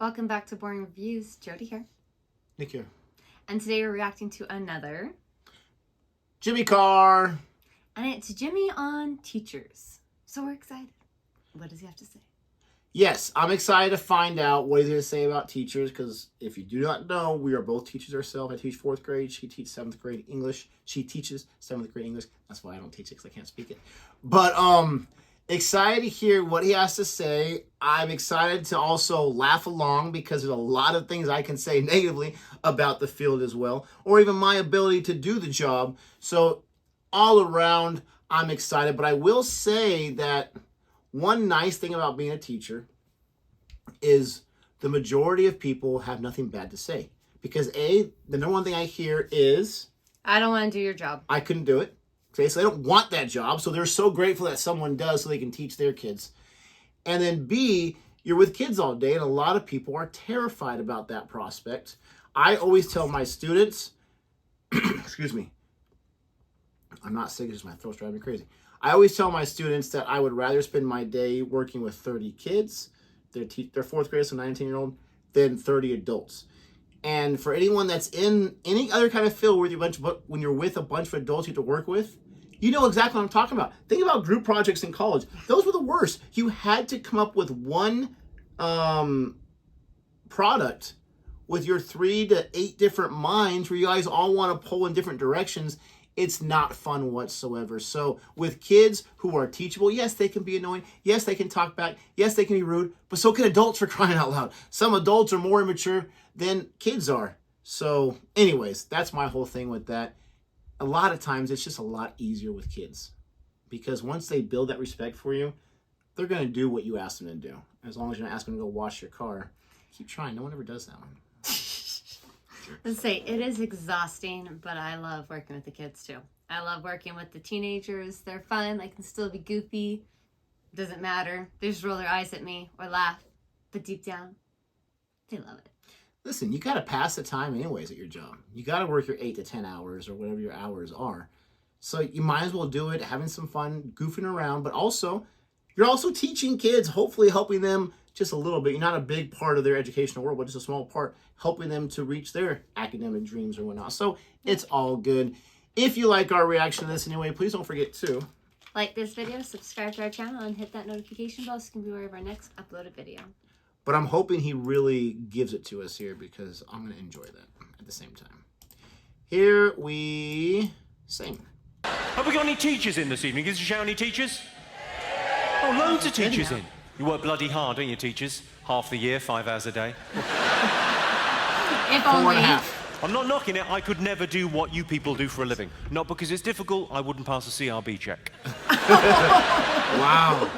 Welcome back to Boring Reviews. Jodi here. Nick here. And today we're reacting to another Jimmy Carr. And it's Jimmy on teachers. So we're excited. What does he have to say? Yes, I'm excited to find out what he's going to say about teachers, because if you do not know, we are both teachers ourselves. I teach 4th grade. She teaches 7th grade English. She teaches 7th grade English. That's why I don't teach it, because I can't speak it. But excited to hear what he has to say. I'm excited to also laugh along, because there's a lot of things I can say negatively about the field as well, or even my ability to do the job. So all around, I'm excited. But I will say that one nice thing about being a teacher is the majority of people have nothing bad to say. Because the number one thing I hear is, I don't want to do your job. I couldn't do it. Okay, so they don't want that job. So they're so grateful that someone does so they can teach their kids. And then B, you're with kids all day, and a lot of people are terrified about that prospect. I always tell my students, excuse me, I'm not sick, it's just my throat's driving me crazy. I always tell my students that I would rather spend my day working with 30 kids, they're 4th graders, so 19-year-old, than 30 adults. And for anyone that's in any other kind of field where when you're with a bunch of adults you have to work with, you know exactly what I'm talking about. Think about group projects in college. Those were the worst. You had to come up with one product with your 3 to 8 different minds where you guys all want to pull in different directions. It's not fun whatsoever. So with kids who are teachable, yes, they can be annoying. Yes, they can talk back. Yes, they can be rude. But so can adults, for crying out loud. Some adults are more immature than kids are. So anyways, that's my whole thing with that. A lot of times it's just a lot easier with kids, because once they build that respect for you, they're going to do what you ask them to do. As long as you're not asking them to go wash your car. Keep trying. No one ever does that one. Let's say it is exhausting, but I love working with the kids too. I love working with the teenagers. They're fun. They can still be goofy. Doesn't matter. They just roll their eyes at me or laugh. But deep down, they love it. Listen, you got to pass the time anyways at your job. You got to work your 8 to 10 hours or whatever your hours are. So you might as well do it, having some fun, goofing around. But also, you're also teaching kids, hopefully helping them just a little bit. You're not a big part of their educational world, but just a small part, helping them to reach their academic dreams or whatnot. So it's all good. If you like our reaction to this anyway, please don't forget to like this video, subscribe to our channel, and hit that notification bell so you can be aware of our next uploaded video. But I'm hoping he really gives it to us here, because I'm going to enjoy that at the same time. Here we sing. Have we got any teachers in this evening? Is there show any teachers? Oh, loads of teachers in. You work bloody hard, don't you, teachers? Half the year, 5 hours a day. If only. 4.5. I'm not knocking it. I could never do what you people do for a living. Not because it's difficult. I wouldn't pass a CRB check. Wow.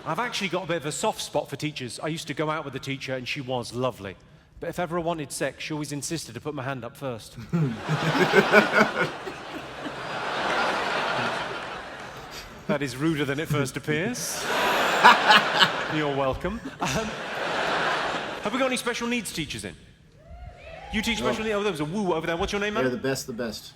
I've actually got a bit of a soft spot for teachers. I used to go out with a teacher, and she was lovely. But if ever I wanted sex, she always insisted to put my hand up first. That is ruder than it first appears. You're welcome. Have we got any special needs teachers in? You teach special needs? Oh, there was a woo over there. What's your name, man? They're the best.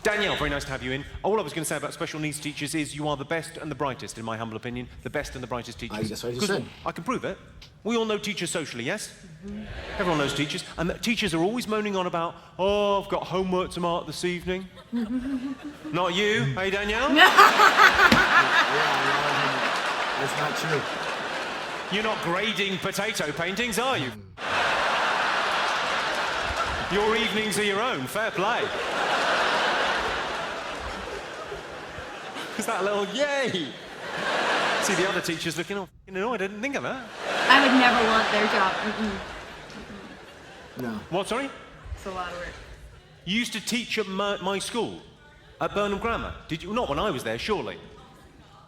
Danielle, very nice to have you in. All I was going to say about special needs teachers is you are the best and the brightest, in my humble opinion. The best and the brightest teachers. That's what I just said. I can prove it. We all know teachers socially, yes? Mm-hmm. Everyone knows teachers. And teachers are always moaning on about, oh, I've got homework to mark this evening. Not you, hey, Danielle? Yeah, that's not true. You're not grading potato paintings, are you? Your evenings are your own. Fair play. Is that a little yay? See the other teachers looking all annoyed. I didn't think of that. I would never want their job. No. What, sorry? It's a lot of work. You used to teach at my school, at Burnham Grammar. Did you? Not when I was there, surely.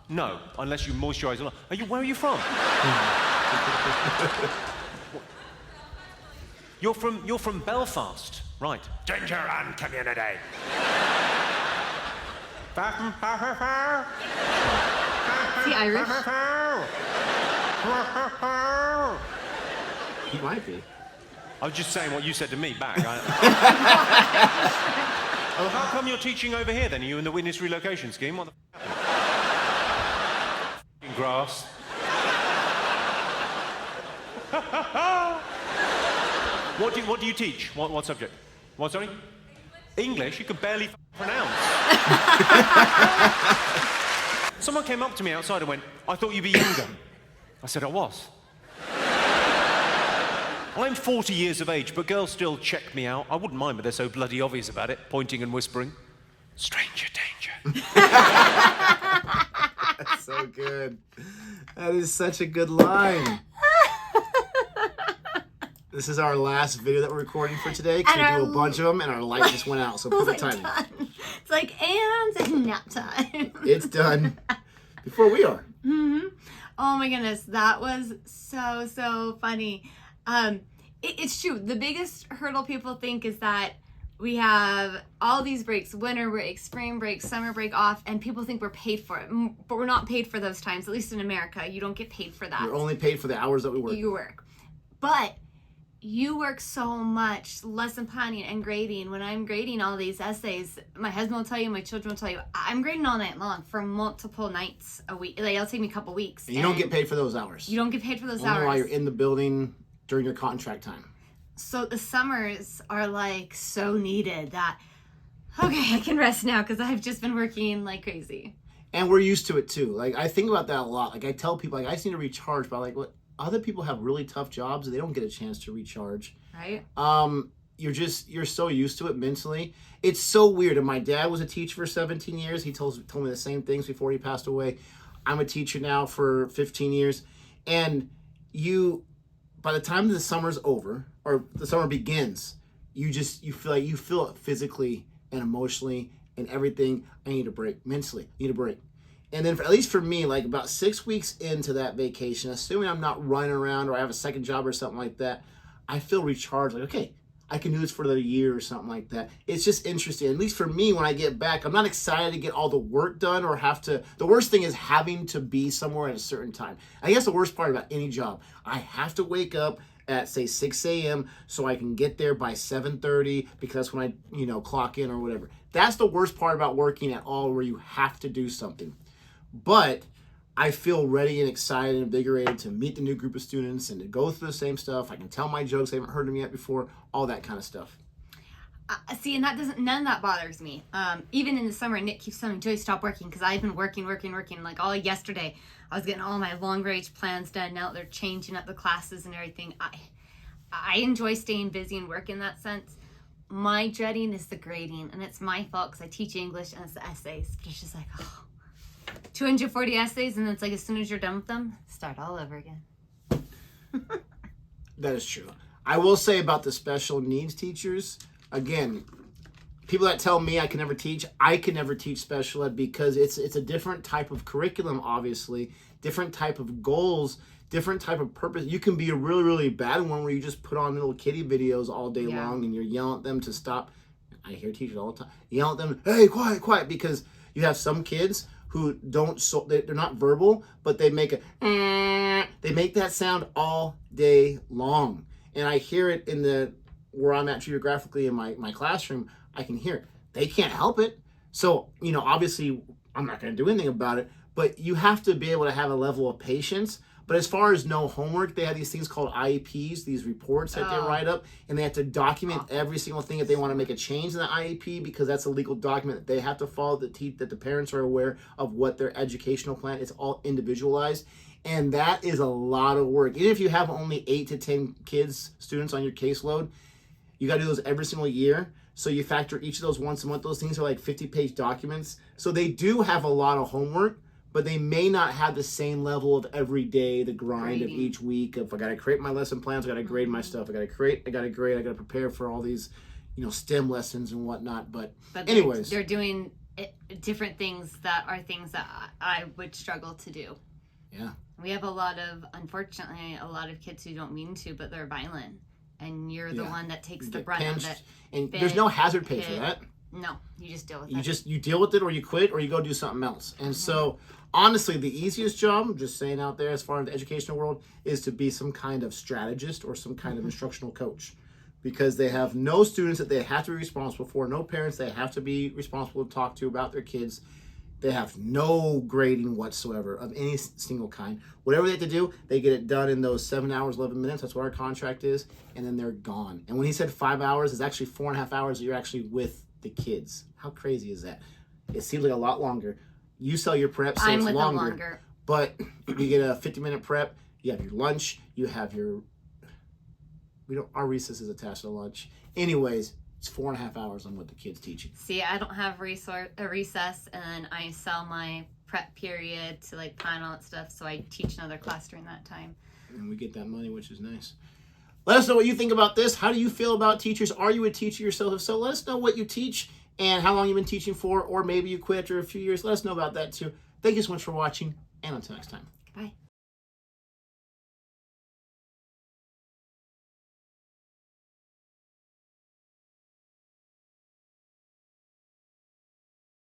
No, unless you moisturise a lot. Where are you from? You're from Belfast, right? Ginger and community. Is he Irish? He might be. I was just saying what you said to me back. Oh, how come you're teaching over here then? Are you in the witness relocation scheme? What the f***ing grass? What do you teach? What subject? What, sorry? English? You can barely pronounce. Someone came up to me outside and went, "I thought you'd be younger." I said I was. I'm 40 years of age, but girls still check me out. I wouldn't mind, but they're so bloody obvious about it, pointing and whispering. Stranger danger. That's so good. That is such a good line. This is our last video that we're recording for today. Because we do a bunch of them, and our light just went out, so perfect timing. It's like, and nap time. It's done. Before we are. Mm-hmm. Oh my goodness, that was so funny. It's true. The biggest hurdle people think is that we have all these breaks, winter break, spring break, summer break off, and people think we're paid for it. But we're not paid for those times, at least in America. You don't get paid for that. You're only paid for the hours that we work. You work. But you work so much lesson planning and grading. When I'm grading all these essays, my husband will tell you, my children will tell you, I'm grading all night long for multiple nights a week. Like, it'll take me a couple weeks. And you don't get paid for those hours. You don't get paid for those only hours. while you're in the building during your contract time. So the summers are like so needed that, okay, I can rest now because I've just been working like crazy. And we're used to it too. Like, I think about that a lot. Like, I tell people, like, I just need to recharge, but like, what? Other people have really tough jobs and they don't get a chance to recharge. Right. You're so used to it mentally. It's so weird. And my dad was a teacher for 17 years. He told me the same things before he passed away. I'm a teacher now for 15 years. And by the time the summer's over or the summer begins, you feel it physically and emotionally and everything. I need a break. Mentally, I need a break. And then, at least for me, like about 6 weeks into that vacation, assuming I'm not running around or I have a second job or something like that, I feel recharged. Like, okay, I can do this for another year or something like that. It's just interesting. At least for me, when I get back, I'm not excited to get all the work done or have to. The worst thing is having to be somewhere at a certain time. I guess the worst part about any job, I have to wake up at, say, 6 a.m. so I can get there by 7:30 because that's when I, clock in or whatever. That's the worst part about working at all, where you have to do something. But I feel ready and excited and invigorated to meet the new group of students and to go through the same stuff. I can tell my jokes they haven't heard them yet before, all that kind of stuff. See, and none of that bothers me. Even in the summer, Nick keeps telling me, "Joy, stop working," because I've been working. Like all yesterday, I was getting all my long-range plans done. Now they're changing up the classes and everything. I enjoy staying busy and work in that sense. My dreading is the grading, and it's my fault because I teach English and it's the essays. But it's just like, 240 essays, and it's like as soon as you're done with them, start all over again. That is true. I will say about the special needs teachers, again, people that tell me I can never teach special ed because it's a different type of curriculum, obviously, different type of goals, different type of purpose. You can be a really, really bad one where you just put on little kiddie videos all day long and you're yelling at them to stop. I hear teachers all the time yell at them, "Hey, quiet," because you have some kids who they're not verbal, but they make that sound all day long. And I hear it where I'm at geographically in my classroom, I can hear it. They can't help it. So, obviously I'm not going to do anything about it, but you have to be able to have a level of patience. But as far as no homework, they have these things called IEPs, these reports that they write up, and they have to document every single thing if they want to make a change in the IEP, because that's a legal document that they have to follow, that the parents are aware of what their educational plan is. All individualized, and that is a lot of work. Even if you have only 8 to 10 students on your caseload, you got to do those every single year. So you factor each of those once a month. Those things are like 50-page documents. So they do have a lot of homework, but they may not have the same level of every day, the grind of each week. If I got to create my lesson plans, I got to grade my stuff. I got to grade, I got to prepare for all these, STEM lessons and whatnot. But anyways. They're doing different things that are things that I would struggle to do. Yeah. We have unfortunately, a lot of kids who don't mean to, but they're violent. And you're the one that takes the brunt of it. And there's no hazard pay for that. No, you just deal with it. You deal with it, or you quit, or you go do something else. And so, honestly, the easiest job, just saying out there as far as the educational world, is to be some kind of strategist or some kind of instructional coach. Because they have no students that they have to be responsible for, no parents they have to be responsible to talk to about their kids. They have no grading whatsoever of any single kind. Whatever they have to do, they get it done in those 7 hours, 11 minutes. That's what our contract is. And then they're gone. And when he said 5 hours, it's actually 4.5 hours that you're actually with the kids. How crazy is that? It seems like a lot longer. You sell your prep, so it's longer. But you get a 50-minute prep. You have your lunch. You have your... Our recess is attached to lunch. Anyways, it's 4.5 hours on what the kids teaching. See, I don't have a recess, and I sell my prep period to like plan all that stuff, so I teach another class during that time. And we get that money, which is nice. Let us know what you think about this. How do you feel about teachers? Are you a teacher yourself? If so, let us know what you teach and how long you've been teaching for, or maybe you quit after a few years. Let us know about that too. Thank you so much for watching, and until next time.